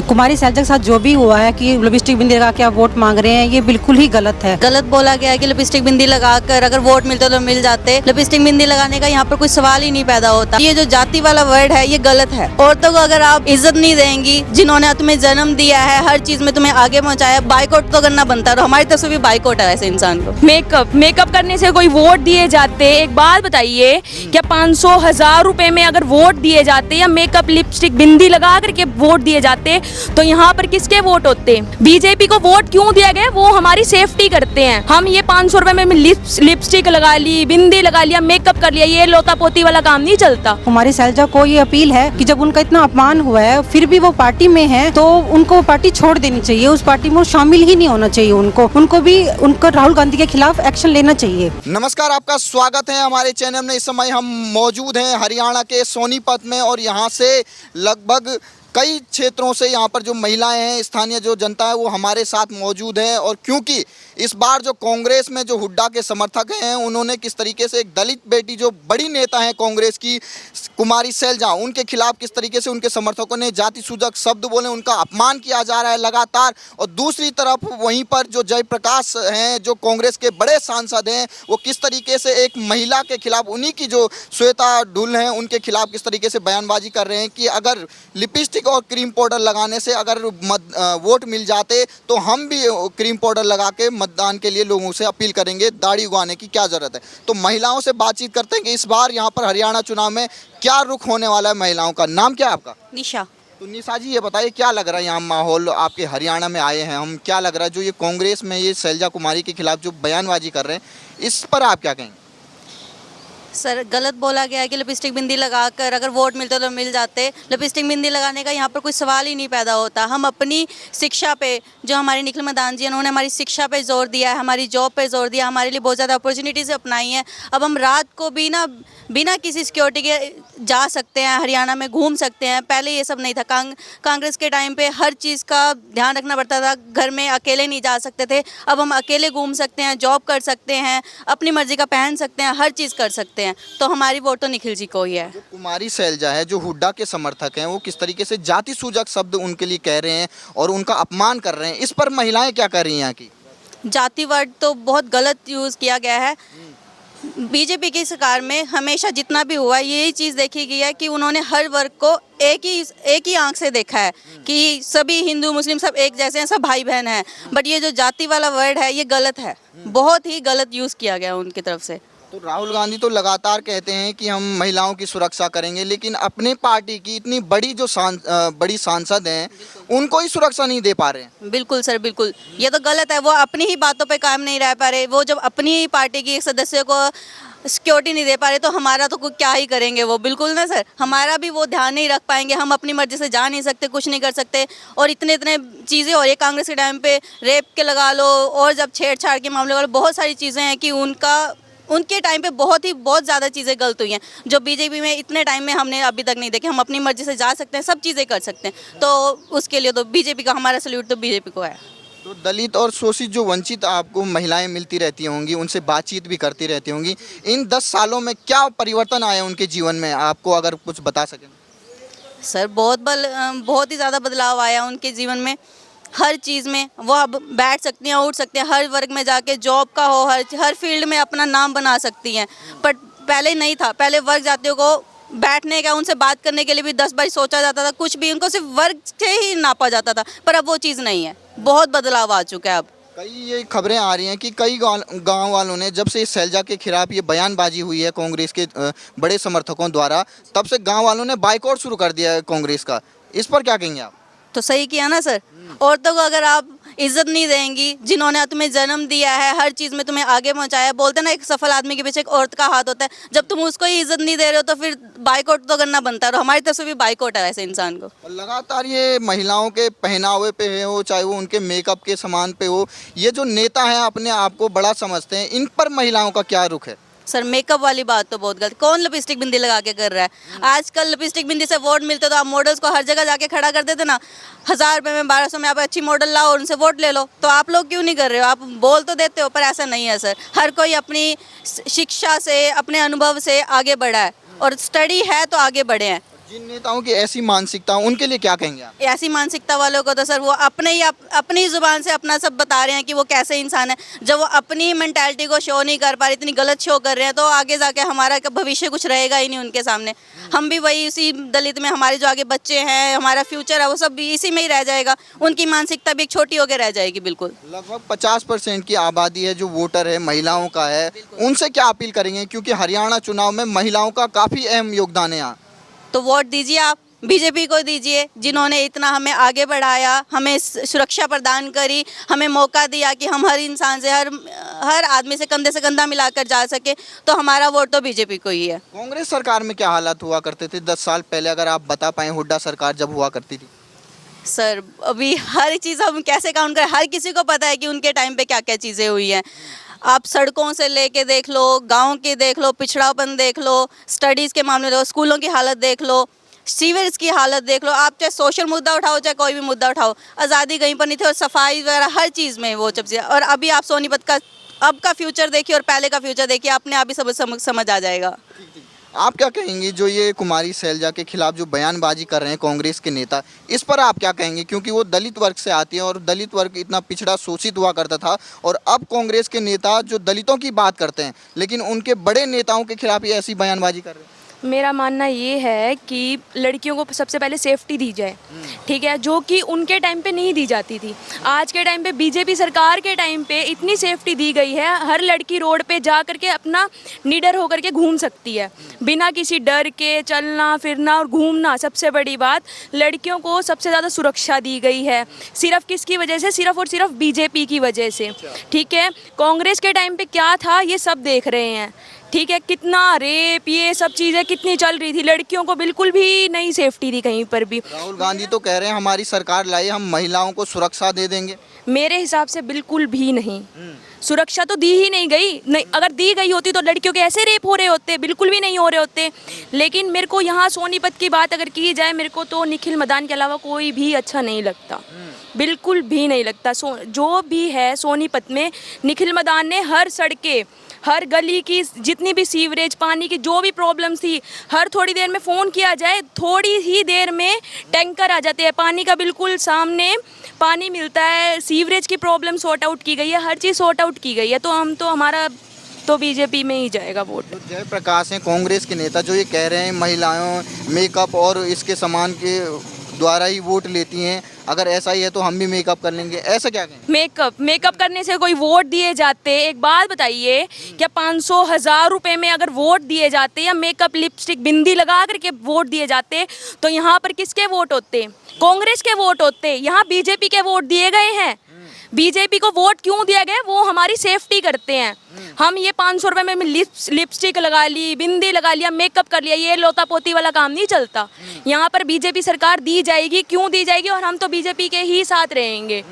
कुमारी सैलजा के साथ जो भी हुआ है कि लिपस्टिक बिंदी लगा के आप वोट मांग रहे हैं, ये बिल्कुल ही गलत है। गलत बोला गया है कि लिपस्टिक बिंदी लगाकर अगर वोट मिलते तो मिल जाते। लिपस्टिक बिंदी लगाने का यहाँ पर कोई सवाल ही नहीं पैदा होता। ये जो जाति वाला वर्ड है ये गलत है। औरतों को अगर आप इज्जत नहीं देंगी, जिन्होंने तुम्हें जन्म दिया है, हर चीज में तुम्हें आगे पहुंचाया, बाइकआउट तो करना बनता है। और हमारी तरफ से भी बाइकआउट है ऐसे इंसान को। मेकअप करने से कोई वोट दिए जाते? एक बात बताइए, क्या 500,000 रुपए में अगर वोट दिए जाते या मेकअप लिपस्टिक बिंदी लगा करके वोट दिए जाते तो यहाँ पर किसके वोट होते? बीजेपी को वोट क्यों दिया गया? वो हमारी सेफ्टी करते हैं। हम ये 500 रुपए में लिपस्टिक लगा ली, बिंदी लगा लिया, मेकअप कर लिया, ये लोता पोती वाला काम नहीं चलता। कुमारी सैलजा को ये अपील है कि जब उनका इतना अपमान हुआ है फिर भी वो पार्टी में है तो उनको वो पार्टी छोड़ देनी चाहिए। उस पार्टी में वो शामिल ही नहीं होना चाहिए। उनको भी राहुल गांधी के खिलाफ एक्शन लेना चाहिए। नमस्कार, आपका स्वागत है हमारे चैनल में। इस समय हम मौजूद हैं हरियाणा के सोनीपत में और यहाँ से लगभग कई क्षेत्रों से यहाँ पर जो महिलाएं हैं, स्थानीय जो जनता है वो हमारे साथ मौजूद है। और क्योंकि इस बार जो कांग्रेस में जो हुड्डा के समर्थक हैं, उन्होंने किस तरीके से एक दलित बेटी जो बड़ी नेता है कांग्रेस की कुमारी सैलजा, उनके खिलाफ किस तरीके से उनके समर्थकों ने जाति सूचक शब्द बोले, उनका अपमान किया जा रहा है लगातार। और दूसरी तरफ वहीं पर जो जयप्रकाश हैं, जो कांग्रेस के बड़े सांसद हैं, वो किस तरीके से एक महिला के खिलाफ, उन्हीं की जो श्वेता ढुल हैं, उनके खिलाफ किस तरीके से बयानबाजी कर रहे हैं कि अगर लिपस्टिक और क्रीम पाउडर लगाने से अगर वोट मिल जाते तो हम भी क्रीम पाउडर लगा के मतदान के लिए लोगों से अपील करेंगे, दाढ़ी उगाने की क्या ज़रूरत है। तो महिलाओं से बातचीत करते हैं कि इस बार यहाँ पर हरियाणा चुनाव में क्या रुख होने वाला है महिलाओं का। नाम क्या है आपका? निशा। तो निशा जी, ये बताइए क्या लग रहा है यहाँ माहौल, आपके हरियाणा में आए हैं हम, क्या लग रहा है जो ये कांग्रेस में ये सैलजा कुमारी के खिलाफ जो बयानबाजी कर रहे हैं, इस पर आप क्या कहेंगे? सर, गलत बोला गया है कि लिपस्टिक बिंदी लगाकर अगर वोट मिलते तो मिल जाते। लिपस्टिक बिंदी लगाने का यहाँ पर कोई सवाल ही नहीं पैदा होता। हम अपनी शिक्षा पे, जो हमारे निखिल मैदान जी उन्होंने हमारी शिक्षा पे जोर दिया है, हमारी जॉब पे जोर दिया, हमारे लिए बहुत ज़्यादा अपॉर्चुनिटीज़ अपनाई हैं। अब हम रात को बिना किसी सिक्योरिटी के जा सकते हैं, हरियाणा में घूम सकते हैं। पहले ये सब नहीं था। कांग्रेस के टाइम पे हर चीज़ का ध्यान रखना पड़ता था, घर में अकेले नहीं जा सकते थे। अब हम अकेले घूम सकते हैं, जॉब कर सकते हैं, अपनी मर्जी का पहन सकते हैं, हर चीज़ कर सकते हैं। तो हमारी वोट तो निखिल जी को ही है। जो कुमारी सैलजा है, जो हुड्डा के समर्थक हैं, वो किस तरीके से जाति सूचक शब्द उनके लिए कह रहे हैं और उनका अपमान कर रहे हैं, इस पर महिलाएं क्या कर रही हैं यहाँ की? जाति वर्ड तो बहुत गलत यूज़ किया गया है। बीजेपी की सरकार में हमेशा जितना भी हुआ यही चीज़ देखी गई है कि उन्होंने हर वर्ग को एक ही आंख से देखा है कि सभी हिंदू मुस्लिम सब एक जैसे हैं, सब भाई बहन हैं। बट ये जो जाति वाला वर्ड है ये गलत है, बहुत ही गलत यूज़ किया गया उनकी तरफ से। तो राहुल गांधी तो लगातार कहते हैं कि हम महिलाओं की सुरक्षा करेंगे, लेकिन अपनी पार्टी की इतनी बड़ी जो बड़ी सांसद हैं उनको ही सुरक्षा नहीं दे पा रहे हैं। बिल्कुल सर, बिल्कुल ये तो गलत है। वो अपनी ही बातों पे कायम नहीं रह पा रहे। वो जब अपनी ही पार्टी की एक सदस्य को सिक्योरिटी नहीं दे पा रहे तो हमारा तो क्या ही करेंगे वो। बिल्कुल ना सर, हमारा भी वो ध्यान नहीं रख पाएंगे। हम अपनी मर्जी से जा नहीं सकते, कुछ नहीं कर सकते। और इतने चीज़ें हो रही है कांग्रेस के टाइम पे, रेप के लगा लो और जब छेड़छाड़ के मामले वाले बहुत सारी चीज़ें हैं कि उनके टाइम पे बहुत ज़्यादा चीज़ें गलत हुई हैं जो बीजेपी में इतने टाइम में हमने अभी तक नहीं देखी। हम अपनी मर्जी से जा सकते हैं, सब चीज़ें कर सकते हैं। तो उसके लिए तो बीजेपी का, हमारा सल्यूट तो बीजेपी को है। तो दलित और शोषित जो वंचित आपको महिलाएं मिलती रहती होंगी, उनसे बातचीत भी करती रहती होंगी, इन 10 सालों में क्या परिवर्तन आया उनके जीवन में, आपको अगर कुछ बता सकें? सर, बहुत ही ज़्यादा बदलाव आया उनके जीवन में। हर चीज़ में वो अब बैठ सकती हैं, उठ सकती हैं, हर वर्ग में जाके जॉब का हो, हर फील्ड में अपना नाम बना सकती हैं। बट पहले नहीं था। पहले वर्ग जातियों को बैठने का, उनसे बात करने के लिए भी 10 बार सोचा जाता था, कुछ भी उनको सिर्फ वर्ग से ही नापा जाता था। पर अब वो चीज़ नहीं है, बहुत बदलाव आ चुका है अब। कई ये खबरें आ रही हैं कि कई गांव वालों ने, जब से इस सैलजा के खिलाफ ये बयानबाजी हुई है कांग्रेस के बड़े समर्थकों द्वारा, तब से गांव वालों ने बाइकआउट शुरू कर दिया है कांग्रेस का। इस पर क्या कहेंगे आप? तो सही किया ना सर। औरतों को अगर आप इज्जत नहीं देंगी, जिन्होंने तुम्हें जन्म दिया है, हर चीज़ में तुम्हें आगे पहुंचाया, बोलते ना एक सफल आदमी के पीछे एक औरत का हाथ होता है। जब तुम उसको ही इज्जत नहीं दे रहे हो तो फिर बाइकआउट तो करना बनता है। और हमारी तरफ से भी बाइकआउट है ऐसे इंसान को। और लगातार ये महिलाओं के पहनावे पे हो, चाहे वो उनके मेकअप के सामान पे हो, ये जो नेता हैं अपने आप को बड़ा समझते हैं, इन पर महिलाओं का क्या रुख है? सर, मेकअप वाली बात तो बहुत गलत। कौन लिपस्टिक बिंदी लगा के कर रहा है? आजकल लिपस्टिक बिंदी से वोट मिलते तो आप मॉडल्स को हर जगह जाके खड़ा कर देते ना। 1000 रुपये में 1200 में आप अच्छी मॉडल लाओ और उनसे वोट ले लो। तो आप लोग क्यों नहीं कर रहे हो? आप बोल तो देते हो पर ऐसा नहीं है सर। हर कोई अपनी शिक्षा से, अपने अनुभव से आगे बढ़ा है और स्टडी है तो आगे बढ़े हैं। जिन नेताओं की ऐसी मानसिकता उनके लिए क्या कहेंगे आप? ऐसी मानसिकता वालों को तो सर वो अपनी जुबान से अपना सब बता रहे हैं कि वो कैसे इंसान है। जब वो अपनी मेंटालिटी को शो नहीं कर पा रहे, इतनी गलत शो कर रहे हैं, तो आगे जाके हमारा भविष्य कुछ रहेगा ही नहीं उनके सामने। हम भी वही उसी दलित में, हमारे जो आगे बच्चे हैं, हमारा फ्यूचर है, वो सब भी इसी में ही रह जाएगा। उनकी मानसिकता भी एक छोटी होकर रह जाएगी। बिल्कुल लगभग 50% की आबादी है जो वोटर है, महिलाओं का है, उनसे क्या अपील करेंगे, क्योंकि हरियाणा चुनाव में महिलाओं का काफ़ी अहम योगदान है यहाँ? तो वोट दीजिए, आप बीजेपी को दीजिए, जिन्होंने इतना हमें आगे बढ़ाया, हमें सुरक्षा प्रदान करी, हमें मौका दिया कि हम हर इंसान से, हर आदमी से कंधे से कंधा मिलाकर जा सके। तो हमारा वोट तो बीजेपी को ही है। कांग्रेस सरकार में क्या हालात हुआ करते थे 10 साल पहले, अगर आप बता पाएं, हुड्डा सरकार जब हुआ करती थी? सर अभी हर चीज़ हम कैसे काउंट करें, हर किसी को पता है कि उनके टाइम पे क्या क्या चीज़ें हुई हैं। आप सड़कों से लेके देख लो, गांव के देख लो, पिछड़ापन देख लो, स्टडीज़ के मामले देखो, स्कूलों की हालत देख लो, सीवेज की हालत देख लो। आप चाहे सोशल मुद्दा उठाओ, चाहे कोई भी मुद्दा उठाओ, आज़ादी कहीं पर नहीं थी, और सफाई वगैरह हर चीज़ में वो चीज़। और अभी आप सोनीपत का अब का फ्यूचर देखिए और पहले का फ्यूचर देखिए, अपने आप ही समझ आ जाएगा। आप क्या कहेंगी जो ये कुमारी सैलजा के खिलाफ जो बयानबाजी कर रहे हैं कांग्रेस के नेता, इस पर आप क्या कहेंगे? क्योंकि वो दलित वर्ग से आती है और दलित वर्ग इतना पिछड़ा शोषित हुआ करता था, और अब कांग्रेस के नेता जो दलितों की बात करते हैं, लेकिन उनके बड़े नेताओं के खिलाफ ये ऐसी बयानबाजी कर रहे हैं। मेरा मानना ये है कि लड़कियों को सबसे पहले सेफ्टी दी जाए, ठीक है, जो कि उनके टाइम पे नहीं दी जाती थी। आज के टाइम पे बीजेपी सरकार के टाइम पे इतनी सेफ्टी दी गई है, हर लड़की रोड पे जा करके अपना निडर होकर के घूम सकती है, बिना किसी डर के चलना फिरना और घूमना। सबसे बड़ी बात, लड़कियों को सबसे ज़्यादा सुरक्षा दी गई है। सिर्फ किसकी वजह से? सिर्फ और सिर्फ बीजेपी की वजह से, ठीक है। कांग्रेस के टाइम पे क्या था ये सब देख रहे हैं, ठीक है। कितना रेप, ये सब चीज़ें कितनी चल रही थी, लड़कियों को बिल्कुल भी नहीं सेफ्टी थी कहीं पर भी। राहुल गांधी तो कह रहे हैं हमारी सरकार लाई, हम महिलाओं को सुरक्षा दे देंगे। मेरे हिसाब से बिल्कुल भी नहीं, सुरक्षा तो दी ही नहीं गई। नहीं, अगर दी गई होती तो लड़कियों के ऐसे रेप हो रहे होते? बिल्कुल भी नहीं हो रहे होते। लेकिन मेरे को यहाँ सोनीपत की बात अगर की जाए, मेरे को तो निखिल मदान के अलावा कोई भी अच्छा नहीं लगता, बिल्कुल भी नहीं लगता। जो भी है सोनीपत में, निखिल मदान ने हर सड़कें, हर गली की जितनी भी सीवरेज, पानी की जो भी प्रॉब्लम्स थी, हर थोड़ी देर में फ़ोन किया जाए, थोड़ी ही देर में टैंकर आ जाते हैं, पानी का बिल्कुल सामने पानी मिलता है। सीवरेज की प्रॉब्लम सॉर्ट आउट की गई है, हर चीज़ सॉर्ट आउट की गई है। तो हमारा तो बीजेपी में ही जाएगा वोट। जो जयप्रकाश हैं कांग्रेस के नेता, जो ये कह रहे हैं महिलाओं मेकअप और इसके सामान के द्वारा ही वोट लेती हैं, अगर ऐसा ही है तो हम भी मेकअप कर लेंगे, ऐसा क्या कहें? मेकअप करने से कोई वोट दिए जाते? एक बात बताइए, क्या 500,000 रुपए में अगर वोट दिए जाते या मेकअप लिपस्टिक बिंदी लगा करके वोट दिए जाते, तो यहाँ पर किसके वोट होते? कांग्रेस के वोट होते। यहाँ बीजेपी के वोट दिए गए हैं। बीजेपी को वोट क्यों दिया गया? वो हमारी सेफ्टी करते हैं। हम ये 500 रुपये में लिपस्टिक लगा ली, बिंदी लगा लिया, मेकअप कर लिया, ये लोता पोती वाला काम नहीं चलता। यहाँ पर बीजेपी सरकार दी जाएगी, क्यों दी जाएगी? और हम तो बीजेपी के ही साथ रहेंगे,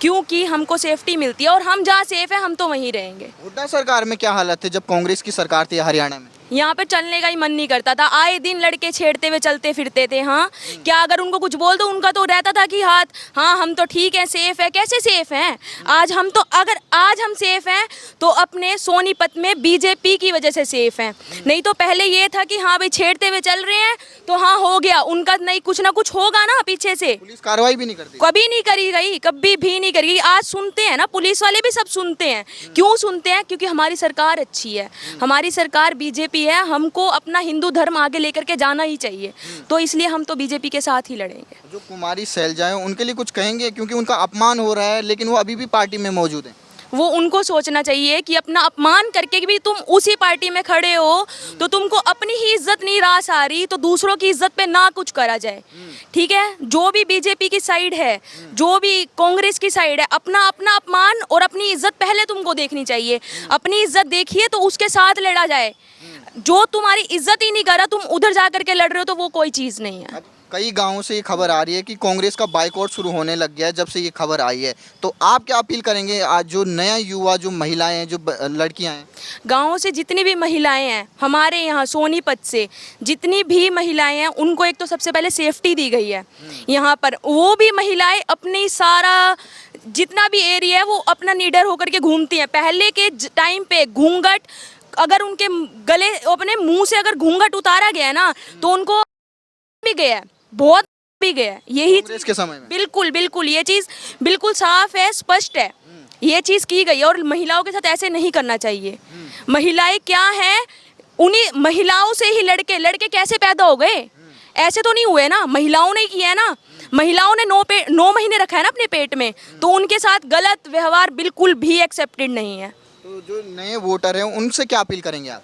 क्योंकि हमको सेफ्टी मिलती है और हम जहाँ सेफ है हम तो वहीं रहेंगे। हुड्डा सरकार में क्या हालत थे जब कांग्रेस की सरकार थी हरियाणा में? यहाँ पे चलने का ही मन नहीं करता था, आए दिन लड़के छेड़ते हुए चलते फिरते थे। हाँ, क्या अगर उनको कुछ बोल दो, उनका तो रहता था कि हाथ, हाँ हम तो ठीक है, सेफ है। कैसे सेफ हैं? अगर आज हम सेफ हैं तो अपने सोनीपत में बीजेपी की वजह से सेफ हैं। नहीं तो पहले ये था कि हाँ भाई छेड़ते हुए चल रहे हैं तो हाँ हो गया, उनका नहीं कुछ ना कुछ होगा ना पीछे से। पुलिस कार्रवाई भी नहीं करती, कभी नहीं करी गई, कभी भी नहीं करी गई। आज सुनते हैं ना, पुलिस वाले भी सब सुनते हैं। क्यों सुनते हैं? क्योंकि हमारी सरकार अच्छी है, हमारी सरकार बीजेपी है, हमको अपना हिंदू धर्म आगे लेकर के जाना ही चाहिए, तो इसलिए हम तो बीजेपी के साथ ही लड़ेंगे। जो कुमारी सैलजा है उनके लिए कुछ कहेंगे? क्योंकि उनका अपमान हो रहा है, लेकिन वो अभी भी पार्टी में मौजूद है। वो उनको सोचना चाहिए कि अपना अपमान करके भी तुम उसी पार्टी में खड़े हो, तो तुमको अपनी ही इज्जत नहीं रास आ रही, तो दूसरों की इज्जत पे ना कुछ करा जाए, ठीक है। जो भी बीजेपी की साइड है, जो भी कांग्रेस की साइड है, अपना अपना अपमान और अपनी इज्जत पहले तुमको देखनी चाहिए। अपनी इज्जत देखिए तो उसके साथ लड़ा जाए। जो तुम्हारी इज्जत ही नहीं कर रहा, तुम उधर जा करके लड़ रहे हो, तो वो कोई चीज़ नहीं है। कई गांवों से ये खबर आ रही है कि कांग्रेस का बाइकआउट शुरू होने लग गया है जब से ये खबर आई है, तो आप क्या अपील करेंगे आज जो नया युवा, जो महिलाएं हैं, जो लड़कियां हैं? गाँव से जितनी भी महिलाएं हैं, हमारे यहाँ सोनीपत से जितनी भी महिलाएं हैं, उनको एक तो सबसे पहले सेफ्टी दी गई है। यहाँ पर वो भी महिलाएं अपनी सारा जितना भी एरिया है वो अपना निडर होकर के घूमती हैं। पहले के टाइम पे घूंघट, अगर उनके गले, अपने मुंह से अगर घूंघट उतारा गया ना, तो उनको भी गया है, बहुत भी गया है। यही कांग्रेस के समय में बिल्कुल बिल्कुल ये चीज़ बिल्कुल साफ है, स्पष्ट है, ये चीज़ की गई है। और महिलाओं के साथ ऐसे नहीं करना चाहिए। महिलाएं क्या हैं, उन्हीं महिलाओं से ही लड़के कैसे पैदा हो गए? ऐसे तो नहीं हुए ना, महिलाओं ने किया है ना। महिलाओं ने 9 महीने रखा है ना अपने पेट में, तो उनके साथ गलत व्यवहार बिल्कुल भी एक्सेप्टेड नहीं है। तो जो नए वोटर हैं उनसे क्या अपील करेंगे आप?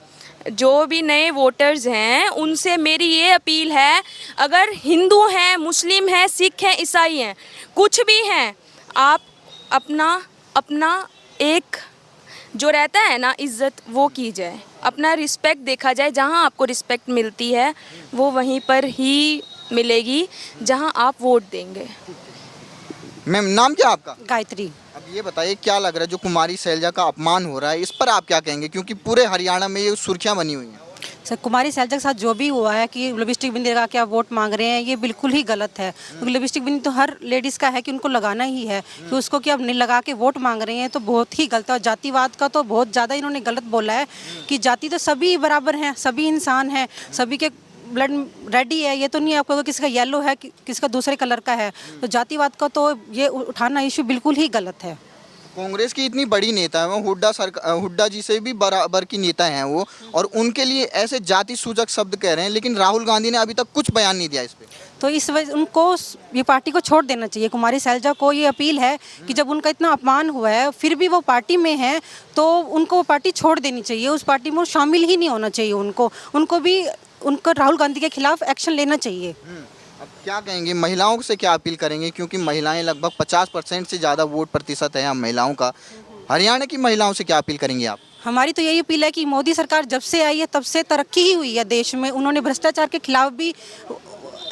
जो भी नए वोटर्स हैं उनसे मेरी ये अपील है, अगर हिंदू हैं, मुस्लिम हैं, सिख हैं, ईसाई हैं, कुछ भी हैं, आप अपना एक जो रहता है ना इज्जत, वो की जाए, अपना रिस्पेक्ट देखा जाए। जहाँ आपको रिस्पेक्ट मिलती है वो वहीं पर ही मिलेगी जहाँ आप वोट देंगे। मैम नाम क्या आपका? गायत्री। अब ये बताइए क्या लग रहा है जो कुमारी शैलजा का अपमान हो रहा है, इस पर आप क्या कहेंगे? क्योंकि पूरे हरियाणा में ये सुर्खियां बनी हुई हैं। सर, कुमारी शैलजा के साथ जो भी हुआ है कि लिपस्टिक बिंदी लगा के आप वोट मांग रहे हैं, ये बिल्कुल ही गलत है। क्योंकि लिपस्टिक बिंदी तो हर लेडीज़ का है कि उनको लगाना ही है, कि उसको कि आप नहीं लगा के वोट मांग रहे हैं तो बहुत ही गलत है। और जातिवाद का तो बहुत ज़्यादा इन्होंने गलत बोला है कि जाति तो सभी बराबर हैं, सभी इंसान हैं, सभी के ब्लड रेड ही है। ये तो नहीं है आपको किसी का येलो है किसी का दूसरे कलर का है। तो जातिवाद का तो ये उठाना इशू बिल्कुल ही गलत है। कांग्रेस की इतनी बड़ी नेता है वो, हुड्डा जी से भी बराबर की नेता हैं वो, और उनके लिए ऐसे जाति सूचक शब्द कह रहे हैं, लेकिन राहुल गांधी ने अभी तक कुछ बयान नहीं दिया इस पे। तो इस वजह उनको ये पार्टी को छोड़ देना चाहिए। कुमारी शैलजा को ये अपील है कि जब उनका इतना अपमान हुआ है फिर भी वो पार्टी में है, तो उनको वो पार्टी छोड़ देनी चाहिए। उस पार्टी में शामिल ही नहीं होना चाहिए। उनको भी उनको राहुल गांधी के खिलाफ एक्शन लेना चाहिए। अब क्या कहेंगे, महिलाओं से क्या अपील करेंगे? क्योंकि महिलाएं लगभग 50% से ज़्यादा वोट प्रतिशत है यहाँ महिलाओं का। हरियाणा की महिलाओं से क्या अपील करेंगे आप? हमारी तो यही अपील है कि मोदी सरकार जब से आई है तब से तरक्की ही हुई है देश में। उन्होंने भ्रष्टाचार के खिलाफ भी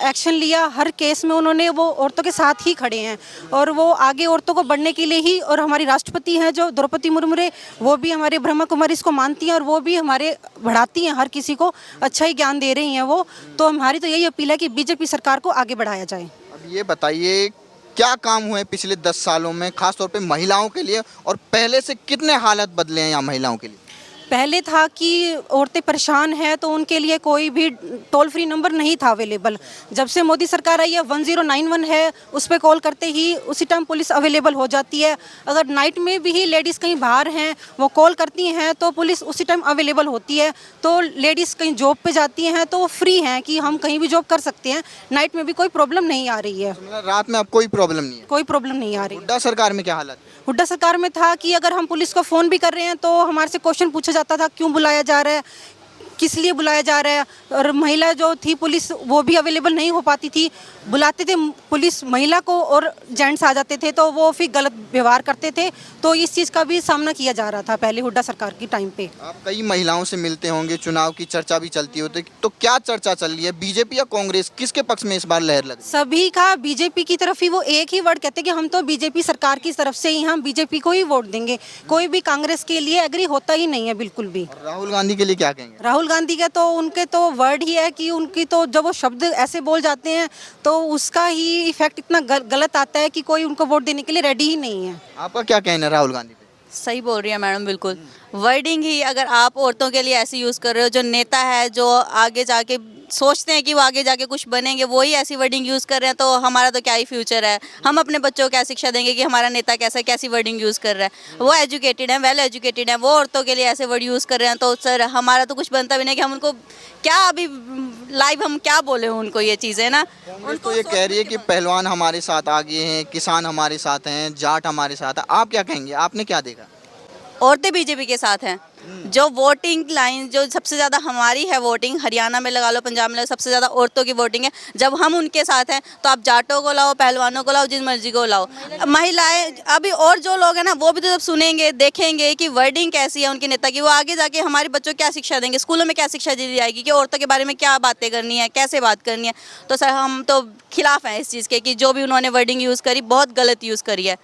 एक्शन लिया, हर केस में उन्होंने वो औरतों के साथ ही खड़े हैं और वो आगे औरतों को बढ़ने के लिए ही। और हमारी राष्ट्रपति हैं जो द्रौपदी मुर्मू, वो भी हमारे ब्रह्मा कुमारी इसको मानती हैं और वो भी हमारे बढ़ाती हैं, हर किसी को अच्छा ही ज्ञान दे रही हैं वो। तो हमारी तो यही अपील है कि बीजेपी सरकार को आगे बढ़ाया जाए। अब ये बताइए क्या काम हुए पिछले 10 सालों में खासतौर पे महिलाओं के लिए, और पहले से कितने हालत बदले हैं यहाँ महिलाओं के लिए? पहले था कि औरतें परेशान हैं तो उनके लिए कोई भी टोल फ्री नंबर नहीं था अवेलेबल। जब से मोदी सरकार आई है 1091 है, उस पर कॉल करते ही उसी टाइम पुलिस अवेलेबल हो जाती है। अगर नाइट में भी लेडीज़ कहीं बाहर हैं, वो कॉल करती हैं तो पुलिस उसी टाइम अवेलेबल होती है। तो लेडीज़ कहीं जॉब पे जाती हैं तो वो फ्री हैं कि हम कहीं भी जॉब कर सकते हैं। नाइट में भी कोई प्रॉब्लम नहीं आ रही है। मतलब रात में अब कोई प्रॉब्लम नहीं है? कोई प्रॉब्लम नहीं आ रही। हुड्डा सरकार में क्या हालत? हुड्डा सरकार में था कि अगर हम पुलिस को फ़ोन भी कर रहे हैं तो हमारे से क्वेश्चन पूछा जाता था, क्यों बुलाया जा रहा है, किस लिए बुलाया जा रहा है। और महिला जो थी पुलिस, वो भी अवेलेबल नहीं हो पाती थी। बुलाते थे पुलिस महिला को और जेंट्स आ जाते थे तो वो फिर गलत व्यवहार करते थे। तो इस चीज़ का भी सामना किया जा रहा था पहले हुड्डा सरकार की टाइम पे। आप कई महिलाओं से मिलते होंगे, चुनाव की चर्चा भी चलती होती, तो क्या चर्चा चल रही है? बीजेपी या कांग्रेस, किसके पक्ष में इस बार लहर लगी? सभी का बीजेपी की तरफ ही, वो एक ही वर्ड कहते हैं कि हम तो बीजेपी सरकार की तरफ से ही, हम बीजेपी को ही वोट देंगे। कोई भी कांग्रेस के लिए एग्री होता ही नहीं है बिल्कुल भी। और राहुल गांधी के लिए क्या कहेंगे? राहुल गांधी का तो उनके तो वर्ड ही है कि उनकी तो जब वो शब्द ऐसे बोल जाते हैं तो उसका ही इफेक्ट इतना गलत आता है कि कोई उनको वोट देने के लिए रेडी ही नहीं है। आपका क्या कहना है राहुल गांधी पे? सही बोल रही है मैडम, बिल्कुल वर्डिंग ही अगर आप औरतों के लिए ऐसे यूज़ कर रहे हो, जो नेता है जो आगे जाके सोचते हैं कि वो आगे जाके कुछ बनेंगे, वो ही ऐसी वर्डिंग यूज़ कर रहे हैं, तो हमारा तो क्या ही फ्यूचर है। हम अपने बच्चों को क्या शिक्षा देंगे कि हमारा नेता कैसी वर्डिंग यूज़ कर रहा है। वो एजुकेटेड है, वेल एजुकेटेड है, वो औरतों के लिए ऐसे वर्ड यूज़ कर रहे हैं, तो सर हमारा तो कुछ बनता भी नहीं कि हम उनको क्या अभी लाइव हम क्या बोले उनको ये चीज़ें ना। उनको ये कह रही है कि पहलवान हमारे साथ आगे हैं, किसान हमारे साथ हैं, जाट हमारे साथ है। आप क्या कहेंगे, आपने क्या देखा? औरतें बीजेपी के साथ हैं। जो वोटिंग लाइन जो सबसे ज़्यादा हमारी है वोटिंग, हरियाणा में लगा लो, पंजाब में लगा लो, सबसे ज़्यादा औरतों की वोटिंग है। जब हम उनके साथ हैं तो आप जाटों को लाओ, पहलवानों को लाओ, जिस मर्जी को लाओ। महिलाएं अभी और जो लोग हैं ना वो भी तो जब सुनेंगे देखेंगे कि वर्डिंग कैसी है उनके नेता की, वो आगे जाके हमारे बच्चों को क्या शिक्षा देंगे, स्कूलों में क्या शिक्षा दी जाएगी कि औरतों के बारे में क्या बातें करनी है, कैसे बात करनी है। तो सर हम तो खिलाफ हैं इस चीज़ के कि जो भी उन्होंने वर्डिंग यूज़ करी बहुत गलत यूज़ करी है।